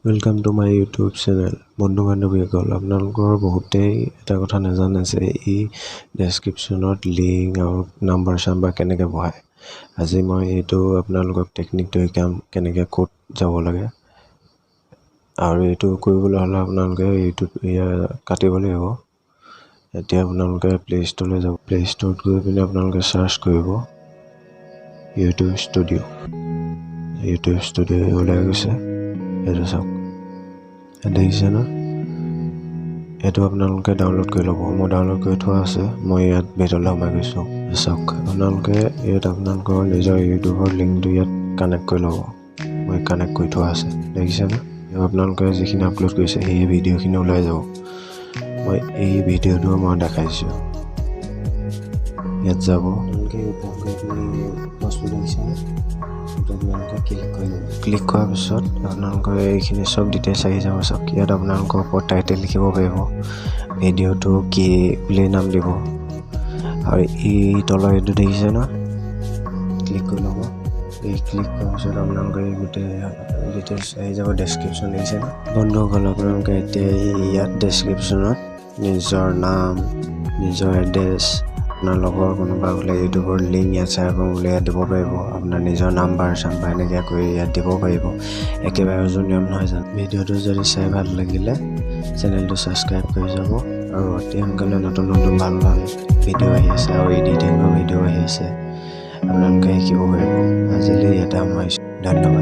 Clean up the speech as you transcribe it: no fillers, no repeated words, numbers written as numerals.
Welcome to my YouTube channel. বন্ধু বান্ধৱীসকল আপোনালোকৰ বহুতেই এটা কথা নাজানে যে এই ডেছক্ৰিপশ্যনত লিংক আৰু নাম্বাৰ চাম্বাৰ কেনেকৈ বহায়। আজি মই এইটো আপোনালোকক টেকনিকটো শিকাম কেনেকৈ ক'ত যাব লাগে। আৰু এইটো কৰিবলৈ হ'লে আপোনালোকে ইউটিউব কাটিব লাগিব। এতিয়া আপোনালোকে প্লে ষ্ট'ৰলৈ যাব। প্লে ষ্ট'ৰত গৈ পিনে আপোনালোকে চাৰ্চ কৰিব ইউটিউব ষ্টুডিঅ'। ইউটিউব ষ্টুডিঅ' ওলাই গৈছে, এইটো চাওক, দেখিছে ন? এইটো আপোনালোকে ডাউনলোড কৰি ল'ব। মই ডাউনলোড কৰি থোৱা আছে, মই ইয়াত ভিতৰলৈ সোমাই গৈছোঁ। চাওক, আপোনালোকে ইয়াত আপোনালোকৰ নিজৰ ইউটিউবৰ লিংকটো ইয়াত কানেক্ট কৰি ল'ব। মই কানেক্ট কৰি থোৱা আছে, দেখিছে ন? আপোনালোকে যিখিনি আপলোড কৰিছে সেই ভিডিঅ'খিনি ওলাই যাব। মই এই ভিডিঅ'টো মই দেখাইছোঁ, ইয়াত যাব। ক্লিক কৰাৰ পিছত আপোনালোকৰ এইখিনি চব ডিটেইলছ আহি যাব। চাওক, ইয়াত আপোনালোকৰ ওপৰত টাইটেল লিখিব পাৰিব, ভিডিঅ'টো কি বুলি নাম দিব, আৰু এই তলৰ এইটো দেখিছে ন? ক্লিক কৰি ল'ব। এই ক্লিক কৰাৰ পিছত আপোনালোকে গোটেই ডিটেইলছ আহি যাব। ডেছক্ৰিপশ্যন দেখিছে ন? বন্ধুসকল, আপোনালোকে এতিয়া ইয়াত ডেছক্ৰিপশ্যনত নিজৰ নাম, নিজৰ এড্ৰেছ, আপোনাৰ লগৰ কোনোবা বোলে ইউটিউবৰ লিংক ইয়াত শ্বেয়াৰ কৰোঁ বোলে ইয়াত দিব পাৰিব। আপোনাৰ নিজৰ নাম্বাৰ চাম্বাৰ এনেকৈ কৰি ইয়াত দিব পাৰিব। একেবাৰে উজু নিয়ম নহয় জানো? ভিডিঅ'টো যদি চাই ভাল লাগিলে চেনেলটো ছাবস্ক্ৰাইব কৰি যাব। আৰু অতি সোনকালে নতুন নতুন ভাল ভাল ভিডিঅ' আহি আছে আৰু এডিটিঙৰ ভিডিঅ' আহি আছে, আপোনালোকে শিকিব পাৰিব। আজিলৈ ইয়াতে সামৰিছোঁ, ধন্যবাদ।